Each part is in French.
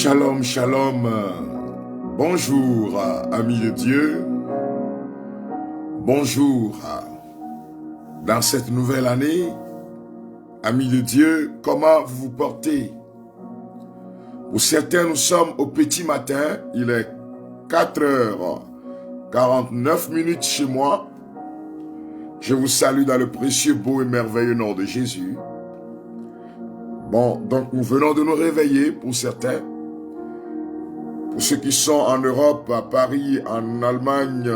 Shalom, shalom. Bonjour, amis de Dieu. Bonjour. Dans cette nouvelle année, amis de Dieu, comment vous vous portez? Pour certains, nous sommes au petit matin. Il est 4h49 chez moi. Je vous salue dans le précieux, beau et merveilleux nom de Jésus. Bon, donc nous venons de nous réveiller pour certains. Pour ceux qui sont en Europe, à Paris, en Allemagne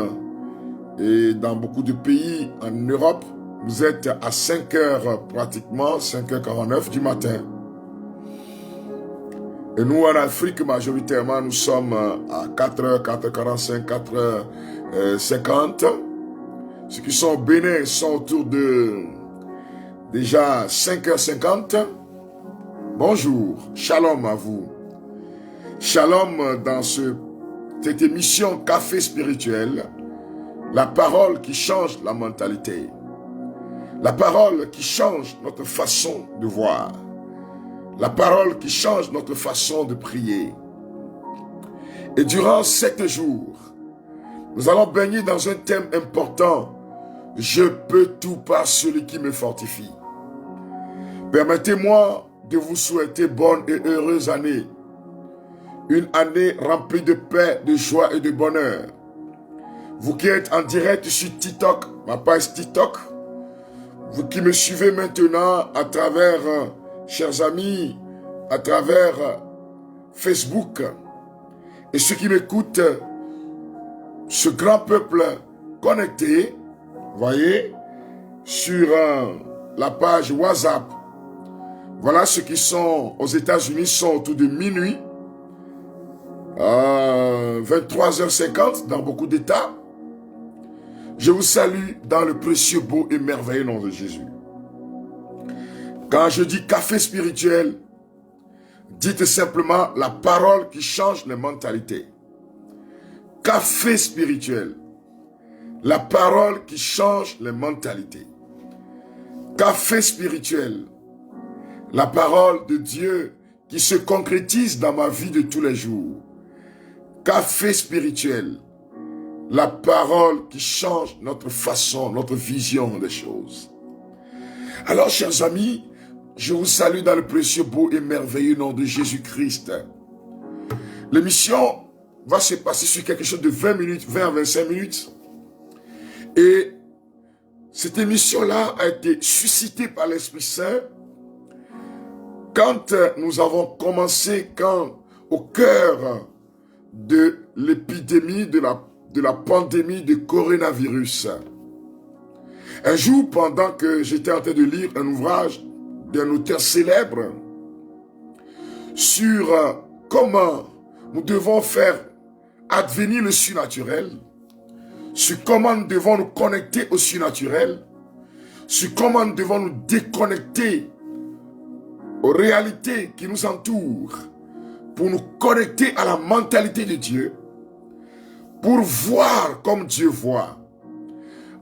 et dans beaucoup de pays en Europe, vous êtes à 5h pratiquement, 5h49 du matin. Et nous en Afrique, majoritairement, nous sommes à 4h, 4h45, 4h50. Ceux qui sont au Bénin sont autour de déjà 5h50. Bonjour, shalom à vous. Shalom dans cette émission Café spirituel, la parole qui change la mentalité, la parole qui change notre façon de voir, la parole qui change notre façon de prier. Et durant 7 jours, nous allons baigner dans un thème important. Je peux tout par celui qui me fortifie. Permettez-moi de vous souhaiter bonne et heureuse année. Une année remplie de paix, de joie et de bonheur. Vous qui êtes en direct sur TikTok, ma page TikTok, vous qui me suivez maintenant à travers, chers amis, à travers Facebook, et ceux qui m'écoutent, ce grand peuple connecté, voyez, sur la page WhatsApp. Voilà, ceux qui sont aux États-Unis sont autour de minuit. 23h50 dans beaucoup d'États. Je vous salue dans le précieux, beau et merveilleux nom de Jésus. Quand je dis café spirituel, dites simplement la parole qui change les mentalités. Café spirituel, la parole qui change les mentalités. Café spirituel, la parole de Dieu qui se concrétise dans ma vie de tous les jours. Café spirituel, la parole qui change notre façon, notre vision des choses. Alors, chers amis, je vous salue dans le précieux, beau et merveilleux nom de Jésus-Christ. L'émission va se passer sur quelque chose de 20 minutes, 20 à 25 minutes. Et cette émission-là a été suscitée par l'Esprit Saint quand nous avons commencé, au cœur de l'épidémie, de la pandémie de coronavirus. Un jour, pendant que j'étais en train de lire un ouvrage d'un auteur célèbre sur comment nous devons faire advenir le surnaturel, sur comment nous devons nous connecter au surnaturel, sur comment nous devons nous déconnecter aux réalités qui nous entourent, pour nous connecter à la mentalité de Dieu, pour voir comme Dieu voit,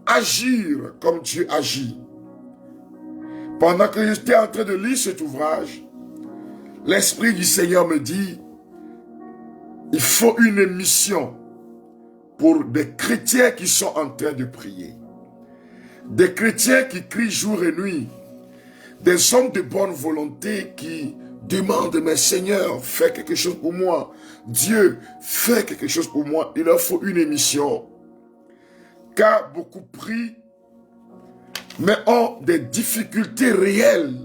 agir comme Dieu agit. Pendant que j'étais en train de lire cet ouvrage, l'Esprit du Seigneur me dit, il faut une émission pour des chrétiens qui sont en train de prier. Des chrétiens qui crient jour et nuit. Des hommes de bonne volonté qui demandent, mais Seigneur, fais quelque chose pour moi. Dieu, fais quelque chose pour moi. Il leur faut une émission. Car beaucoup prient, mais ont des difficultés réelles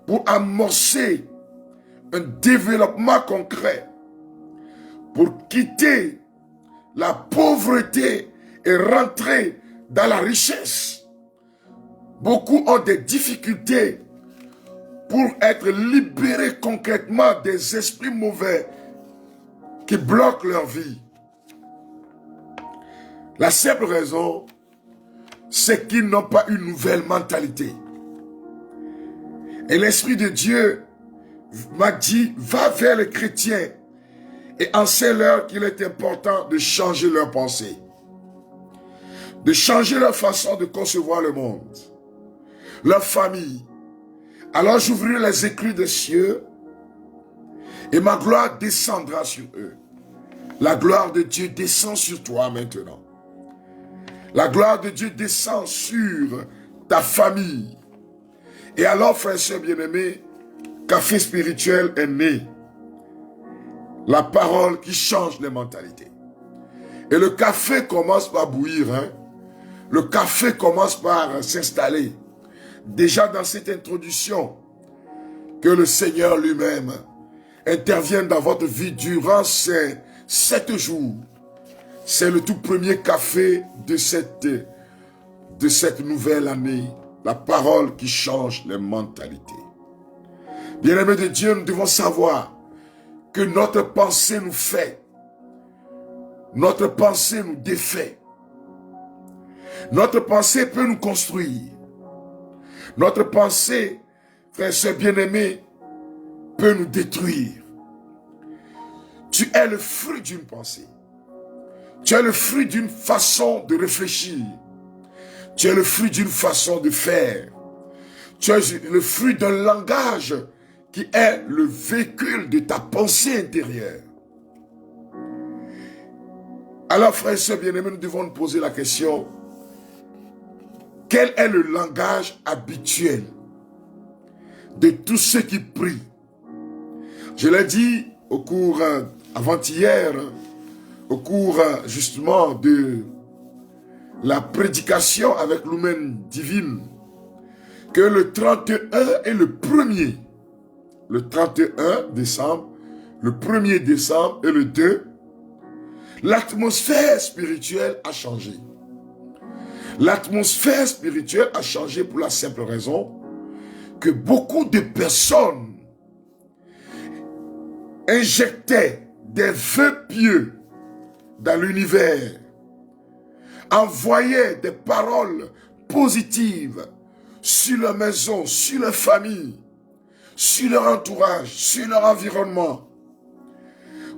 pour amorcer un développement concret, pour quitter la pauvreté et rentrer dans la richesse. Beaucoup ont des difficultés pour être libérés concrètement des esprits mauvais qui bloquent leur vie. La simple raison, c'est qu'ils n'ont pas une nouvelle mentalité. Et l'Esprit de Dieu m'a dit, va vers les chrétiens et enseigne-leur qu'il est important de changer leur pensée, de changer leur façon de concevoir le monde, leur famille. Alors j'ouvrirai les écrits des cieux Et ma gloire descendra sur eux. La gloire de Dieu descend sur toi maintenant. La gloire de Dieu descend sur ta famille. Et alors, frères et sœurs bien-aimés, café spirituel est né. La parole qui change les mentalités. Et le café commence par bouillir. Hein? Le café commence par s'installer. Déjà dans cette introduction, que le Seigneur lui-même intervienne dans votre vie durant ces 7 jours. C'est le tout premier café de cette nouvelle année. La parole qui change les mentalités. Bien-aimés de Dieu, nous devons savoir que notre pensée nous fait. Notre pensée nous défait. Notre pensée peut nous construire. Notre pensée, frère et sœur bien-aimé, peut nous détruire. Tu es le fruit d'une pensée. Tu es le fruit d'une façon de réfléchir. Tu es le fruit d'une façon de faire. Tu es le fruit d'un langage qui est le véhicule de ta pensée intérieure. Alors, frères et sœurs bien-aimés, nous devons nous poser la question, quel est le langage habituel de tous ceux qui prient? Je l'ai dit au cours, avant-hier, au cours justement de la prédication avec l'humaine divine, que le 31 est le premier. Le 31 décembre, le 1er décembre et le 2, l'atmosphère spirituelle a changé. L'atmosphère spirituelle a changé pour la simple raison que beaucoup de personnes injectaient des vœux pieux dans l'univers, envoyaient des paroles positives sur leur maison, sur leur famille, sur leur entourage, sur leur environnement.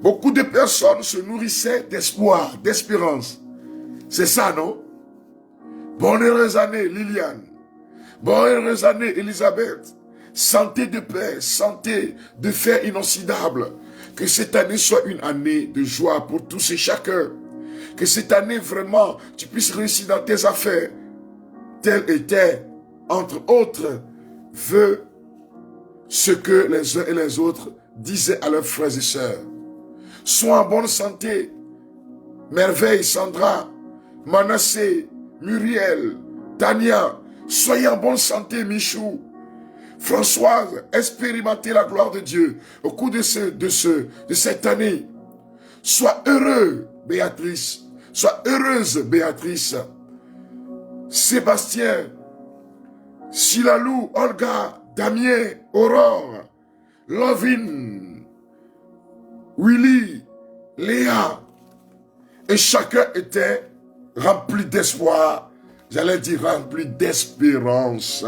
Beaucoup de personnes se nourrissaient d'espoir, d'espérance. C'est ça, non? Bonne heureuse année, Liliane. Bonne heureuse année, Elisabeth. Santé de paix, santé de fer inoxydable. Que cette année soit une année de joie pour tous et chacun. Que cette année, vraiment, tu puisses réussir dans tes affaires. Tel était, entre autres, vœux, ce que les uns et les autres disaient à leurs frères et sœurs. Sois en bonne santé. Merveille, Sandra, Manassé, Muriel, Tania, soyez en bonne santé, Michou. Françoise, expérimentez la gloire de Dieu au cours de cette année. Sois heureux, Béatrice. Sois heureuse, Béatrice. Sébastien, Silalou, Olga, Damien, Aurore, Lovine, Willy, Léa. Et chacun était rempli d'espoir, j'allais dire rempli d'espérance.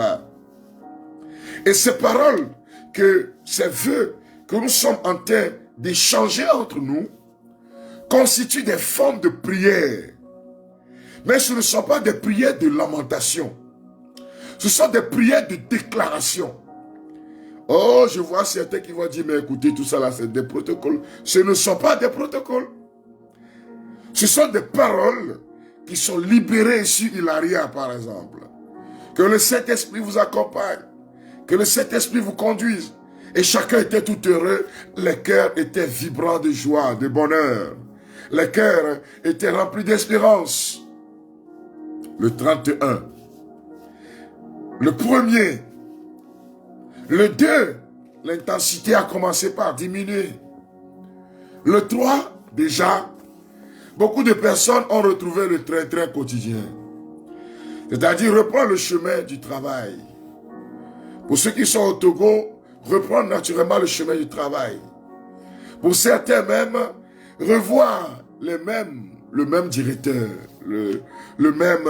Et ces paroles, ces vœux que nous sommes en train d'échanger entre nous, constituent des formes de prière. Mais ce ne sont pas des prières de lamentation. Ce sont des prières de déclaration. Oh, je vois certains qui vont dire, mais écoutez, tout ça là, c'est des protocoles. Ce ne sont pas des protocoles. Ce sont des paroles qui sont libérées sur Hilaria, par exemple. Que le Saint-Esprit vous accompagne. Que le Saint-Esprit vous conduise. Et chacun était tout heureux. Les cœurs étaient vibrants de joie, de bonheur. Les cœurs étaient remplis d'espérance. Le 31. Le 1er. Le 2. L'intensité a commencé par diminuer. Le 3. Déjà, beaucoup de personnes ont retrouvé le train-train quotidien. C'est-à-dire reprendre le chemin du travail. Pour ceux qui sont au Togo, reprendre naturellement le chemin du travail. Pour certains même, revoir le même directeur, le même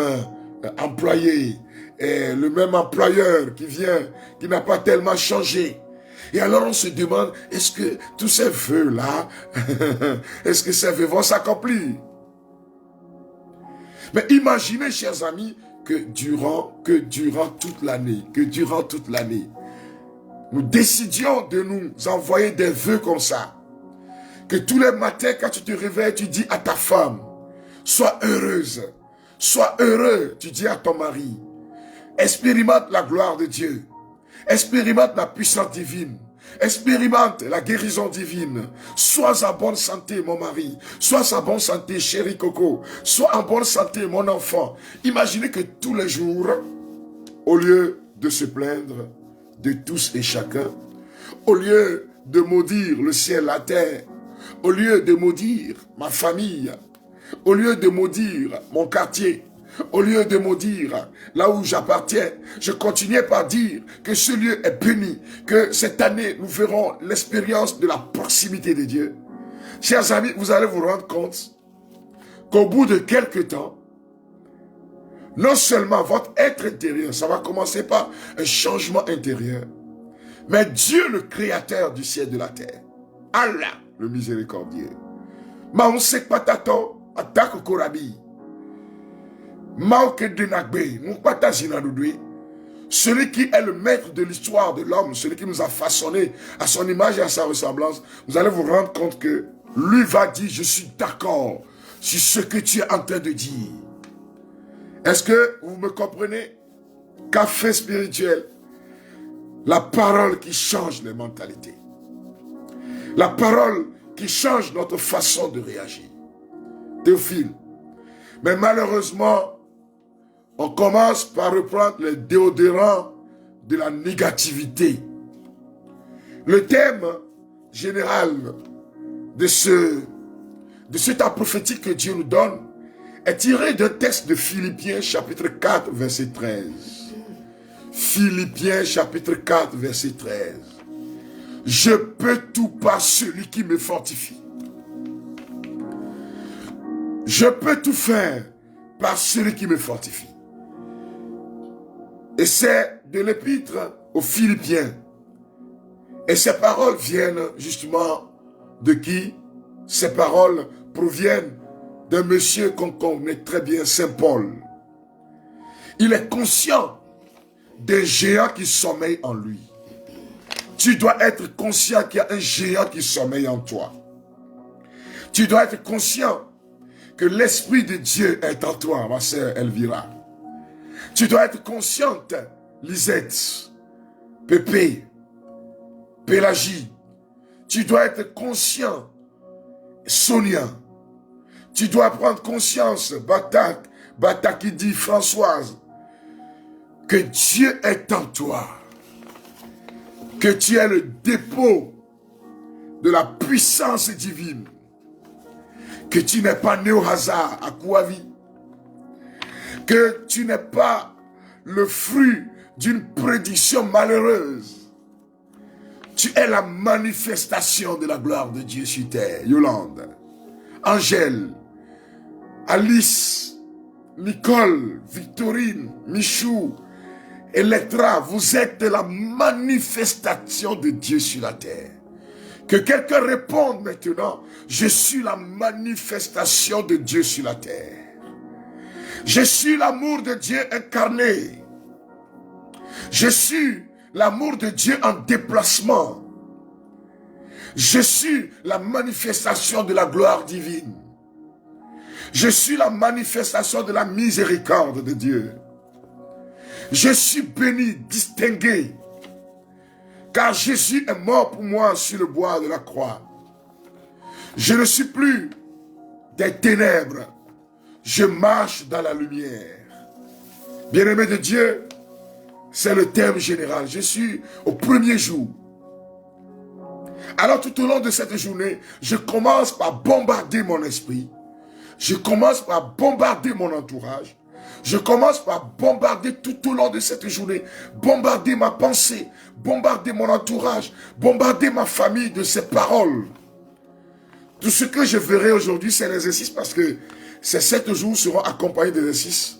employé, et le même employeur qui n'a pas tellement changé. Et alors on se demande, est-ce que tous ces vœux-là, est-ce que ces vœux vont s'accomplir? Mais imaginez, chers amis, que durant toute l'année, nous décidions de nous envoyer des vœux comme ça. Que tous les matins, quand tu te réveilles, tu dis à ta femme, sois heureuse, sois heureux, tu dis à ton mari, expérimente la gloire de Dieu, expérimente la puissance divine, expérimente la guérison divine, sois en bonne santé mon mari, sois en bonne santé chéri Coco, sois en bonne santé mon enfant. Imaginez que tous les jours, au lieu de se plaindre de tous et chacun, au lieu de maudire le ciel, la terre, au lieu de maudire ma famille, au lieu de maudire mon quartier, au lieu de maudire là où j'appartiens, je continuais par dire que ce lieu est béni, que cette année nous verrons l'expérience de la proximité de Dieu. Chers amis, vous allez vous rendre compte qu'au bout de quelques temps, non seulement votre être intérieur, ça va commencer par un changement intérieur, mais Dieu le créateur du ciel et de la terre, Allah le miséricordieux, Maousek Patato, Atak Korabi, Maoke Denagbe, Moukpata Zinadoudoui, celui qui est le maître de l'histoire de l'homme, celui qui nous a façonné à son image et à sa ressemblance, vous allez vous rendre compte que lui va dire, je suis d'accord sur ce que tu es en train de dire. Est-ce que vous me comprenez? Café spirituel, la parole qui change les mentalités. La parole qui change notre façon de réagir. Théophile. Mais malheureusement, on commence par reprendre les déodorants de la négativité. Le thème général de ce temps prophétique que Dieu nous donne est tiré d'un texte de Philippiens chapitre 4 verset 13. Philippiens chapitre 4 verset 13. Je peux tout par celui qui me fortifie. Je peux tout faire par celui qui me fortifie. Et c'est de l'épître aux Philippiens. Et ces paroles viennent justement de qui? Ces paroles proviennent d'un monsieur qu'on connaît très bien, Saint Paul. Il est conscient des géants qui sommeillent en lui. Tu dois être conscient qu'il y a un géant qui sommeille en toi. Tu dois être conscient que l'Esprit de Dieu est en toi, ma sœur Elvira. Tu dois être consciente, Lisette, Pépé, Pélagie. Tu dois être conscient, Sonia. Tu dois prendre conscience, Batakidi, Françoise, que Dieu est en toi. Que tu es le dépôt de la puissance divine. Que tu n'es pas né au hasard à Kouavi. Que tu n'es pas le fruit d'une prédiction malheureuse. Tu es la manifestation de la gloire de Dieu sur terre. Yolande, Angèle, Alice, Nicole, Victorine, Michou, Electra, vous êtes la manifestation de Dieu sur la terre. Que quelqu'un réponde maintenant, je suis la manifestation de Dieu sur la terre. Je suis l'amour de Dieu incarné. Je suis l'amour de Dieu en déplacement. Je suis la manifestation de la gloire divine. Je suis la manifestation de la miséricorde de Dieu. Je suis béni, distingué, car Jésus est mort pour moi sur le bois de la croix. Je ne suis plus des ténèbres, je marche dans la lumière. Bien-aimé de Dieu, c'est le thème général. Je suis au premier jour. Alors tout au long de cette journée, je commence par bombarder mon esprit. Je commence par bombarder mon entourage. Je commence par bombarder tout au long de cette journée, bombarder ma pensée, bombarder mon entourage, bombarder ma famille de ces paroles. Tout ce que je verrai aujourd'hui, c'est l'exercice parce que ces 7 jours seront accompagnés d'exercices.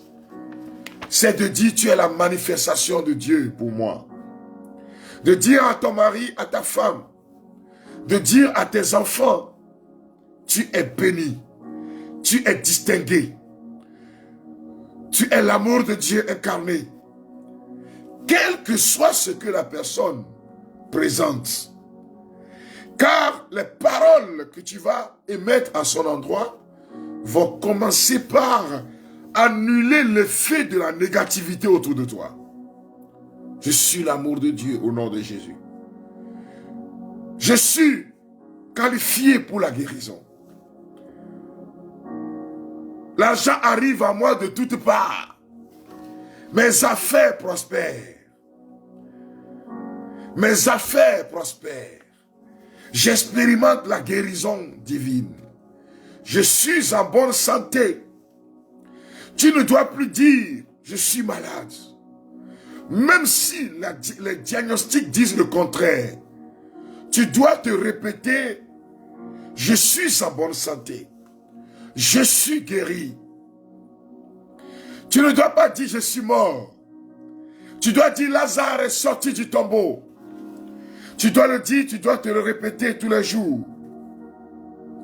C'est de dire, tu es la manifestation de Dieu pour moi. De dire à ton mari, à ta femme, de dire à tes enfants, tu es béni, tu es distingué. Tu es l'amour de Dieu incarné. Quel que soit ce que la personne présente. Car les paroles que tu vas émettre à son endroit vont commencer par annuler l'effet de la négativité autour de toi. Je suis l'amour de Dieu au nom de Jésus. Je suis qualifié pour la guérison. L'argent arrive à moi de toutes parts. Mes affaires prospèrent. Mes affaires prospèrent. J'expérimente la guérison divine. Je suis en bonne santé. Tu ne dois plus dire « je suis malade ». Même si les diagnostics disent le contraire, tu dois te répéter « je suis en bonne santé ». Je suis guéri. Tu ne dois pas dire « je suis mort ». Tu dois dire « Lazare est sorti du tombeau ». Tu dois le dire, tu dois te le répéter tous les jours.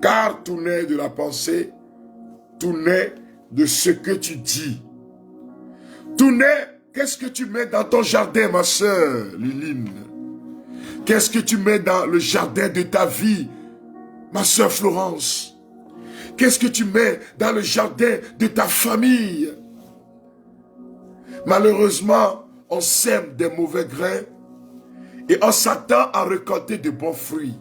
Car tout naît de la pensée, tout naît de ce que tu dis. Tout naît, qu'est-ce que tu mets dans ton jardin, ma sœur Liline? Qu'est-ce que tu mets dans le jardin de ta vie, ma sœur Florence? Qu'est-ce que tu mets dans le jardin de ta famille? Malheureusement, on sème des mauvais grains et on s'attend à récolter de bons fruits.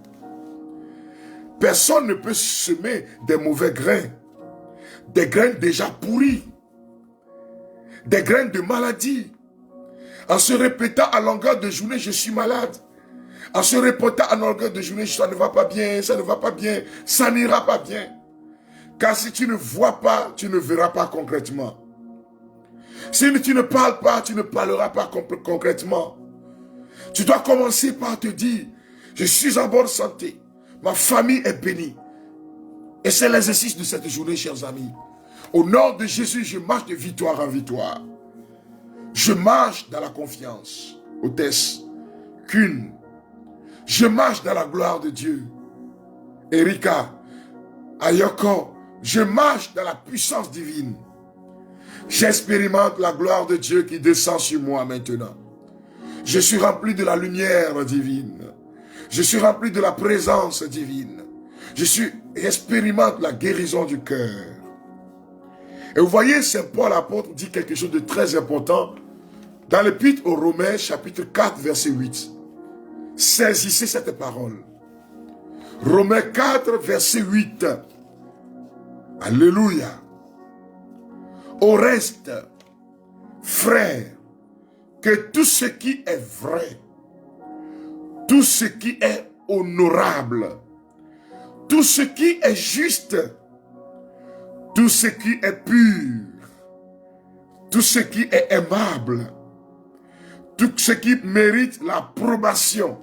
Personne ne peut semer des mauvais grains, des grains déjà pourris, des grains de maladie. En se répétant à longueur de journée, je suis malade. En se répétant à longueur de journée, ça ne va pas bien, ça ne va pas bien, ça n'ira pas bien. Car si tu ne vois pas, tu ne verras pas concrètement. Si tu ne parles pas, tu ne parleras pas concrètement. Tu dois commencer par te dire, je suis en bonne santé, ma famille est bénie. Et c'est l'exercice de cette journée, chers amis. Au nom de Jésus, je marche de victoire en victoire. Je marche dans la confiance. Hôtesse, qu'une. Je marche dans la gloire de Dieu. Erika, Ayoko, je marche dans la puissance divine. J'expérimente la gloire de Dieu qui descend sur moi maintenant. Je suis rempli de la lumière divine. Je suis rempli de la présence divine. J'expérimente la guérison du cœur. Et vous voyez, Saint Paul l'apôtre dit quelque chose de très important dans l'épître aux Romains, chapitre 4, verset 8. Saisissez cette parole. Romains 4, verset 8. Alléluia. Au reste, frères, que tout ce qui est vrai, tout ce qui est honorable, tout ce qui est juste, tout ce qui est pur, tout ce qui est aimable, tout ce qui mérite l'approbation,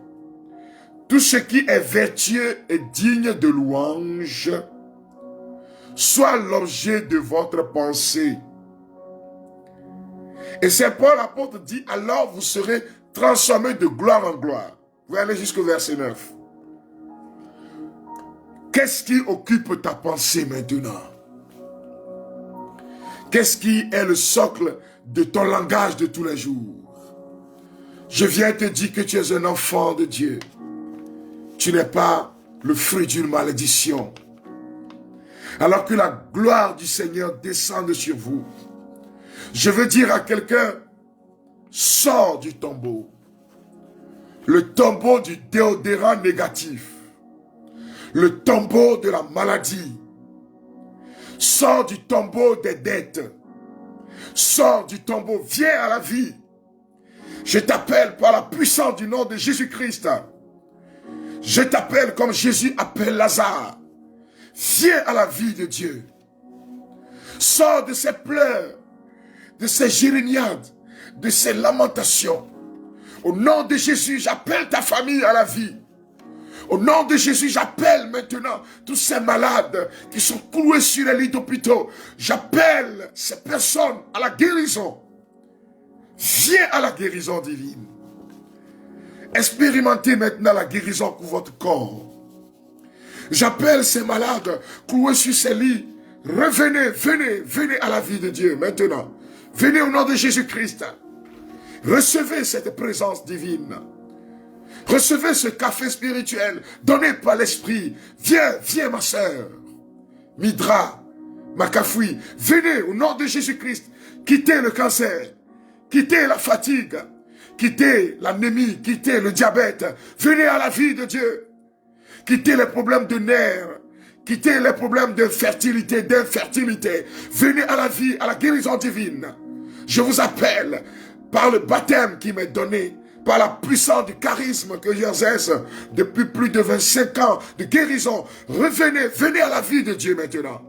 tout ce qui est vertueux et digne de louange, soit l'objet de votre pensée. Et Saint Paul l'apôtre dit, alors vous serez transformés de gloire en gloire. Vous allez jusqu'au verset 9. Qu'est-ce qui occupe ta pensée maintenant? Qu'est-ce qui est le socle de ton langage de tous les jours? Je viens te dire que tu es un enfant de Dieu. Tu n'es pas le fruit d'une malédiction. Alors que la gloire du Seigneur descende sur vous. Je veux dire à quelqu'un, sors du tombeau. Le tombeau du déodorant négatif. Le tombeau de la maladie. Sors du tombeau des dettes. Sors du tombeau, viens à la vie. Je t'appelle par la puissance du nom de Jésus-Christ. Je t'appelle comme Jésus appelle Lazare. Viens à la vie de Dieu. Sors de ces pleurs, de ces jérémiades, de ces lamentations. Au nom de Jésus, j'appelle ta famille à la vie. Au nom de Jésus, j'appelle maintenant tous ces malades qui sont cloués sur les lits d'hôpitaux. J'appelle ces personnes à la guérison. Viens à la guérison divine. Expérimentez maintenant la guérison pour votre corps. J'appelle ces malades cloués sur ces lits. Revenez, venez à la vie de Dieu maintenant. Venez au nom de Jésus-Christ. Recevez cette présence divine. Recevez ce café spirituel donné par l'Esprit. Viens, viens ma sœur. Midra, Makafoui, venez au nom de Jésus-Christ. Quittez le cancer, quittez la fatigue, quittez l'anémie, quittez le diabète. Venez à la vie de Dieu. Quittez les problèmes de nerfs, quittez les problèmes de fertilité, d'infertilité. Venez à la vie, à la guérison divine. Je vous appelle par le baptême qui m'est donné, par la puissance du charisme que j'exerce depuis plus de 25 ans de guérison. Revenez, venez à la vie de Dieu maintenant.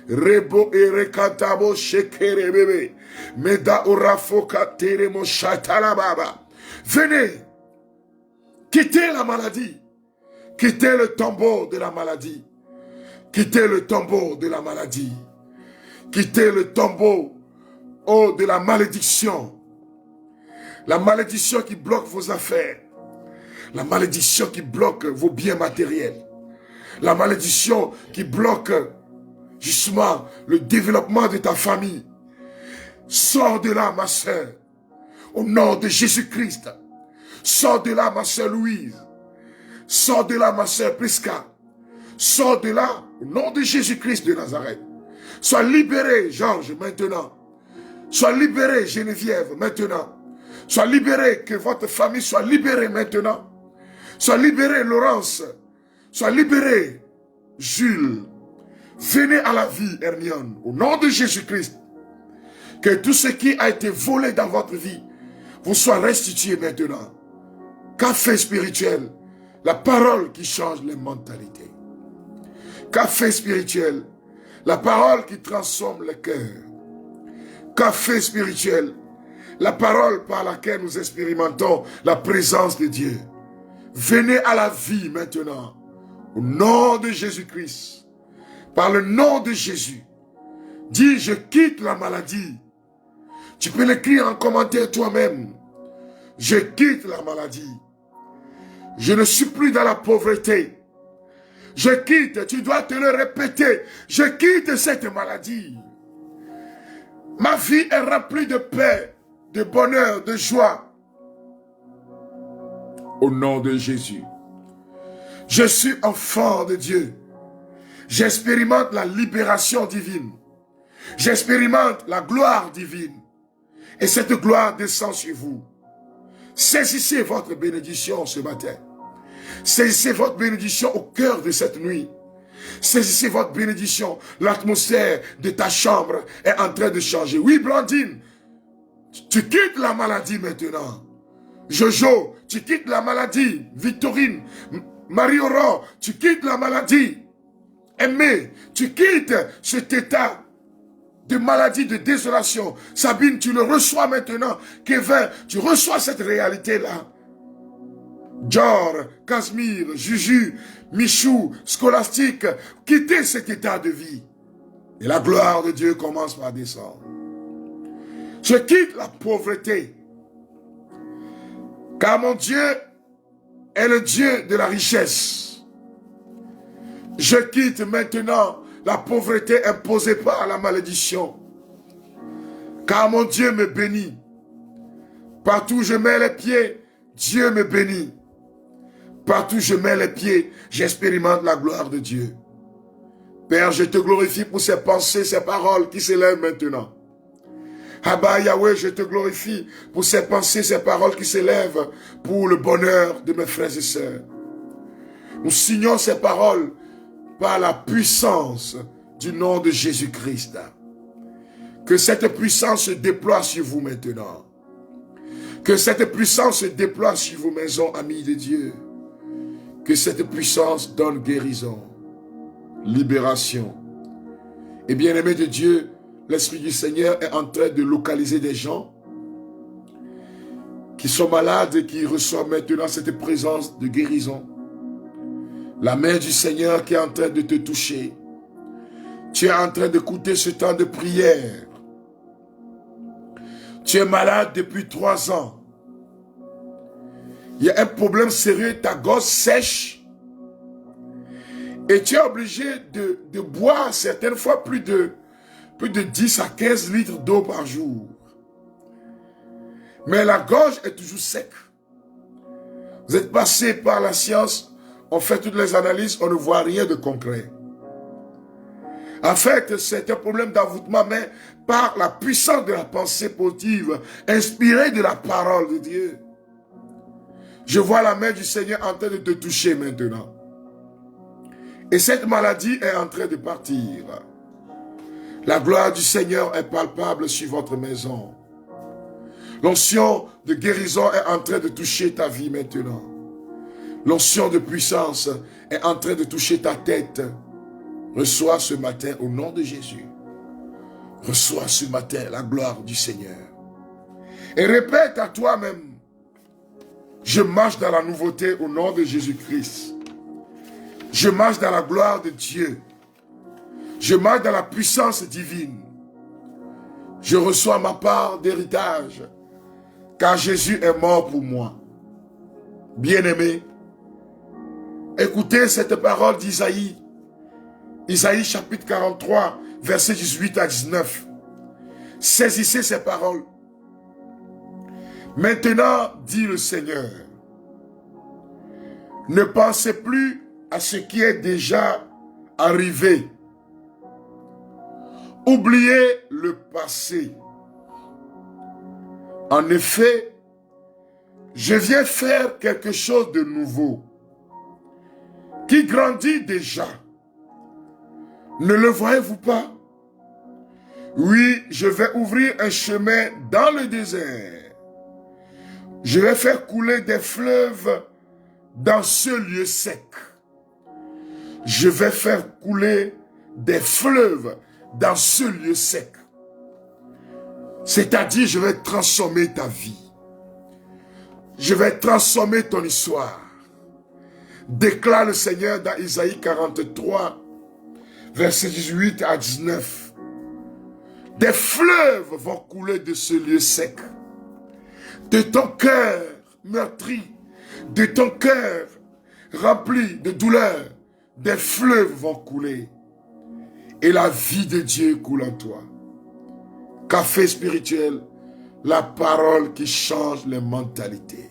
Rebo erekatabo shekerebebe. Meda orafoka teremo shatalababa. Venez, quittez la maladie, quittez le tombeau de la maladie, quittez le tombeau de la maladie, quittez le tombeau de la malédiction qui bloque vos affaires, la malédiction qui bloque vos biens matériels, la malédiction qui bloque justement le développement de ta famille. Sors de là, ma soeur, au nom de Jésus-Christ. Sors de là, ma soeur Louise. Sors de là, ma soeur Prisca. Sors de là, au nom de Jésus-Christ de Nazareth. Sois libéré, Georges, maintenant. Sois libéré, Geneviève, maintenant. Sois libéré, que votre famille soit libérée maintenant. Sois libéré, Laurence. Sois libéré, Jules. Venez à la vie, Hermione, au nom de Jésus-Christ. Que tout ce qui a été volé dans votre vie vous soit restitué maintenant. Café spirituel, la parole qui change les mentalités. Café spirituel, la parole qui transforme le cœur. Café spirituel, la parole par laquelle nous expérimentons la présence de Dieu. Venez à la vie maintenant, au nom de Jésus-Christ. Par le nom de Jésus, dis je quitte la maladie. Tu peux l'écrire en commentaire toi-même. Je quitte la maladie. Je ne suis plus dans la pauvreté. Je quitte, tu dois te le répéter. Je quitte cette maladie. Ma vie est remplie de paix, de bonheur, de joie. Au nom de Jésus. Je suis enfant de Dieu. J'expérimente la libération divine. J'expérimente la gloire divine. Et cette gloire descend sur vous. Saisissez votre bénédiction ce matin. Saisissez votre bénédiction au cœur de cette nuit. Saisissez votre bénédiction. L'atmosphère de ta chambre est en train de changer. Oui, Blandine, tu quittes la maladie maintenant. Jojo, tu quittes la maladie. Victorine, Marie-Aurore, tu quittes la maladie. Aimé, tu quittes cet état de maladie, de désolation. Sabine, tu le reçois maintenant. Kevin, tu reçois cette réalité-là. Dior, Casimir, Juju, Michou, Scolastique, quittez cet état de vie. Et la gloire de Dieu commence par descendre. Je quitte la pauvreté. Car mon Dieu est le Dieu de la richesse. Je quitte maintenant la pauvreté imposée par la malédiction. Car mon Dieu me bénit. Partout où je mets les pieds, Dieu me bénit. Partout où je mets les pieds, j'expérimente la gloire de Dieu. Père, je te glorifie pour ces pensées, ces paroles qui s'élèvent maintenant. Abba Yahweh, je te glorifie pour ces pensées, ces paroles qui s'élèvent pour le bonheur de mes frères et sœurs. Nous signons ces paroles par la puissance du nom de Jésus-Christ. Que cette puissance se déploie sur vous maintenant. Que cette puissance se déploie sur vos maisons, amis de Dieu. Que cette puissance donne guérison, libération. Et bien-aimé de Dieu, l'Esprit du Seigneur est en train de localiser des gens qui sont malades et qui reçoivent maintenant cette présence de guérison. La main du Seigneur qui est en train de te toucher. Tu es en train d'écouter ce temps de prière. Tu es malade depuis 3 ans. Il y a un problème sérieux, ta gorge sèche. Et tu es obligé de boire certaines fois plus de 10 à 15 litres d'eau par jour. Mais la gorge est toujours sec. Vous êtes passé par la science, on fait toutes les analyses, on ne voit rien de concret. En fait, c'est un problème d'envoûtement, mais par la puissance de la pensée positive, inspirée de la parole de Dieu. Je vois la main du Seigneur en train de te toucher maintenant. Et cette maladie est en train de partir. La gloire du Seigneur est palpable sur votre maison. L'onction de guérison est en train de toucher ta vie maintenant. L'onction de puissance est en train de toucher ta tête. Reçois ce matin au nom de Jésus. Reçois ce matin la gloire du Seigneur. Et répète à toi-même, je marche dans la nouveauté au nom de Jésus-Christ. Je marche dans la gloire de Dieu. Je marche dans la puissance divine. Je reçois ma part d'héritage, car Jésus est mort pour moi. Bien-aimé, écoutez cette parole d'Isaïe. Isaïe chapitre 43, versets 18 à 19. Saisissez ces paroles. Maintenant, dit le Seigneur, ne pensez plus à ce qui est déjà arrivé. Oubliez le passé. En effet, je viens faire quelque chose de nouveau, qui grandit déjà. Ne le voyez-vous pas? Oui, je vais ouvrir un chemin dans le désert. Je vais faire couler des fleuves dans ce lieu sec. Je vais faire couler des fleuves dans ce lieu sec. C'est-à-dire, je vais transformer ta vie. Je vais transformer ton histoire. Déclare le Seigneur dans Isaïe 43, versets 18 à 19. Des fleuves vont couler de ce lieu sec. De ton cœur meurtri, de ton cœur rempli de douleur, des fleuves vont couler. Et la vie de Dieu coule en toi. Café spirituel, la parole qui change les mentalités.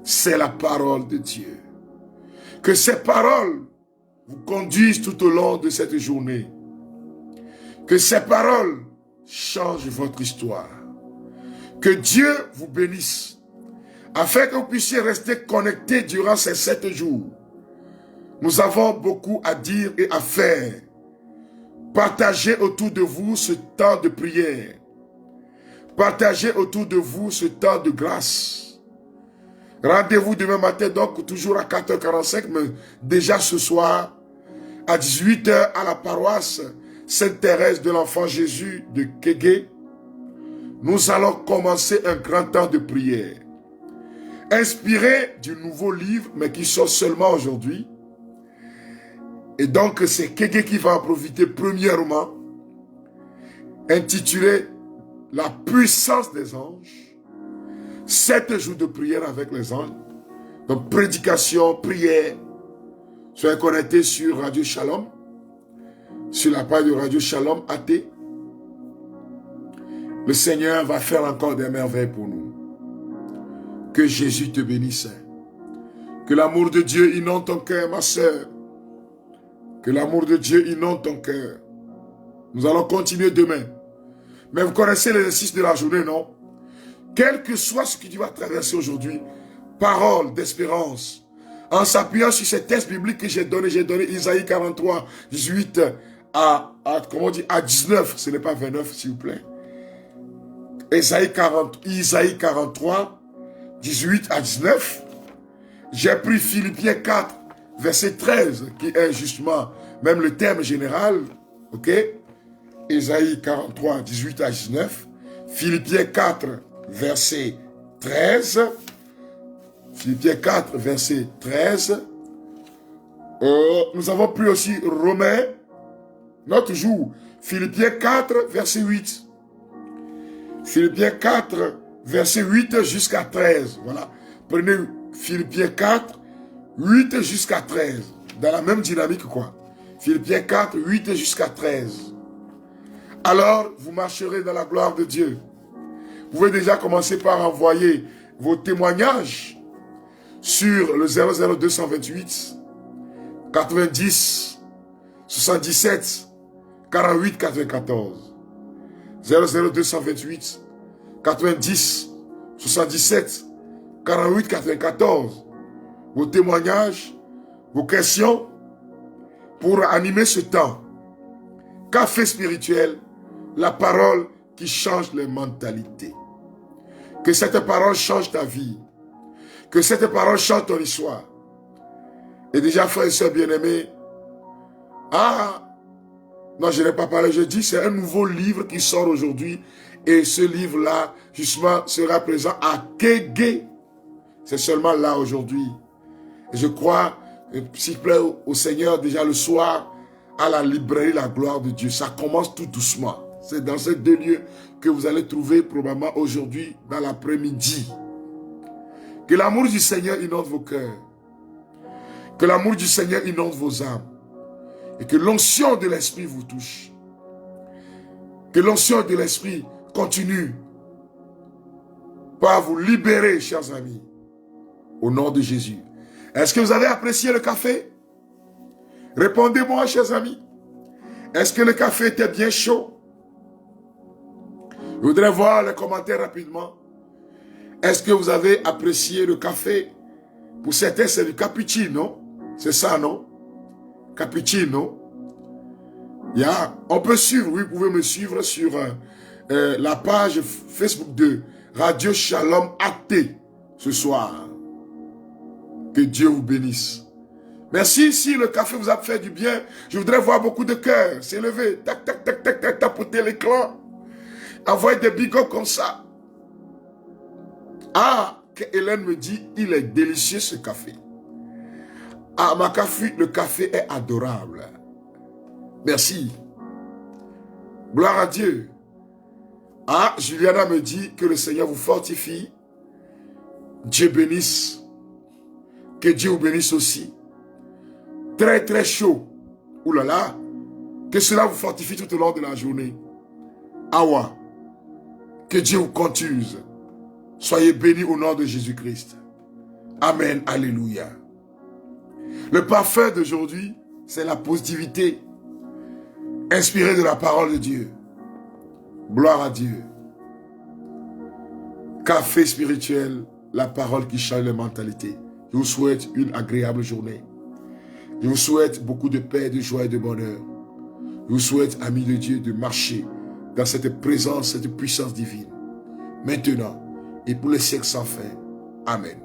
C'est la parole de Dieu. Que ces paroles vous conduisent tout au long de cette journée. Que ces paroles changent votre histoire. Que Dieu vous bénisse, afin que vous puissiez rester connectés durant ces 7 jours. Nous avons beaucoup à dire et à faire. Partagez autour de vous ce temps de prière. Partagez autour de vous ce temps de grâce. Rendez-vous demain matin, donc toujours à 4h45, mais déjà ce soir, à 18h à la paroisse Sainte-Thérèse de l'Enfant Jésus de Kégué. Nous allons commencer un grand temps de prière. Inspiré du nouveau livre, mais qui sort seulement aujourd'hui. Et donc, c'est Kégué qui va en profiter premièrement, intitulé « La puissance des anges ». 7 jours de prière avec les anges. Donc, prédication, prière. Soyez connectés sur Radio Shalom, sur la page de Radio Shalom AT. Le Seigneur va faire encore des merveilles pour nous. Que Jésus te bénisse. Que l'amour de Dieu inonde ton cœur, ma sœur. Que l'amour de Dieu inonde ton cœur. Nous allons continuer demain. Mais vous connaissez l'exercice de la journée, non? Quel que soit ce que tu vas traverser aujourd'hui, parole d'espérance. En s'appuyant sur ces textes bibliques que j'ai donné Isaïe 43, 18 à 19. Ce n'est pas 29, s'il vous plaît. Isaïe 43, 18 à 19. J'ai pris Philippiens 4, verset 13, qui est justement même le thème général. Ok? Isaïe 43, 18 à 19. Philippiens 4, verset 13. Philippiens 4, verset 13. Nous avons pris aussi Romains, notre jour. Philippiens 4, verset 8. Philippiens 4, verset 8 jusqu'à 13. Voilà. Prenez Philippiens 4, 8 jusqu'à 13. Dans la même dynamique, quoi. Philippiens 4, 8 jusqu'à 13. Alors, vous marcherez dans la gloire de Dieu. Vous pouvez déjà commencer par envoyer vos témoignages sur le 00228 90 77 48 94. 00228 90 77 48 94. Vos témoignages, vos questions pour animer ce temps. Café spirituel, la parole qui change les mentalités. Que cette parole change ta vie. Que cette parole change ton histoire. Et déjà, frères et sœurs bien-aimés, non, je n'ai pas parlé, je dis, c'est un nouveau livre qui sort aujourd'hui. Et ce livre-là, justement, sera présent à Kégué. C'est seulement là aujourd'hui. Et je crois, s'il plaît au Seigneur, déjà le soir, à la librairie La Gloire de Dieu. Ça commence tout doucement. C'est dans ces deux lieux que vous allez trouver probablement aujourd'hui, dans l'après-midi. Que l'amour du Seigneur inonde vos cœurs. Que l'amour du Seigneur inonde vos âmes. Et que l'onction de l'Esprit vous touche. Que l'onction de l'Esprit continue par vous libérer, chers amis. Au nom de Jésus. Est-ce que vous avez apprécié le café? Répondez-moi, chers amis. Est-ce que le café était bien chaud? Je voudrais voir les commentaires rapidement. Est-ce que vous avez apprécié le café? Pour certains, c'est du cappuccino. C'est ça, non? Cappuccino. On peut suivre, oui, vous pouvez me suivre sur la page Facebook de Radio Shalom AT ce soir. Que Dieu vous bénisse. Merci, si le café vous a fait du bien, je voudrais voir beaucoup de cœurs s'élever. Tac, tac, tac, tac, tac, tapoter l'écran. Envoyez des bigots comme ça. Que Hélène me dit, il est délicieux ce café. Ma café, le café est adorable. Merci. Gloire à Dieu. Juliana me dit que le Seigneur vous fortifie. Dieu bénisse. Que Dieu vous bénisse aussi. Très très chaud. Ouh là là. Que cela vous fortifie tout au long de la journée. Awa. Que Dieu vous conduise. Soyez bénis au nom de Jésus-Christ. Amen. Alléluia. Le parfum d'aujourd'hui, c'est la positivité inspirée de la parole de Dieu. Gloire à Dieu. Café spirituel, la parole qui change les mentalités. Je vous souhaite une agréable journée. Je vous souhaite beaucoup de paix, de joie et de bonheur. Je vous souhaite, amis de Dieu, de marcher dans cette présence, cette puissance divine. Maintenant et pour les siècles sans fin. Amen.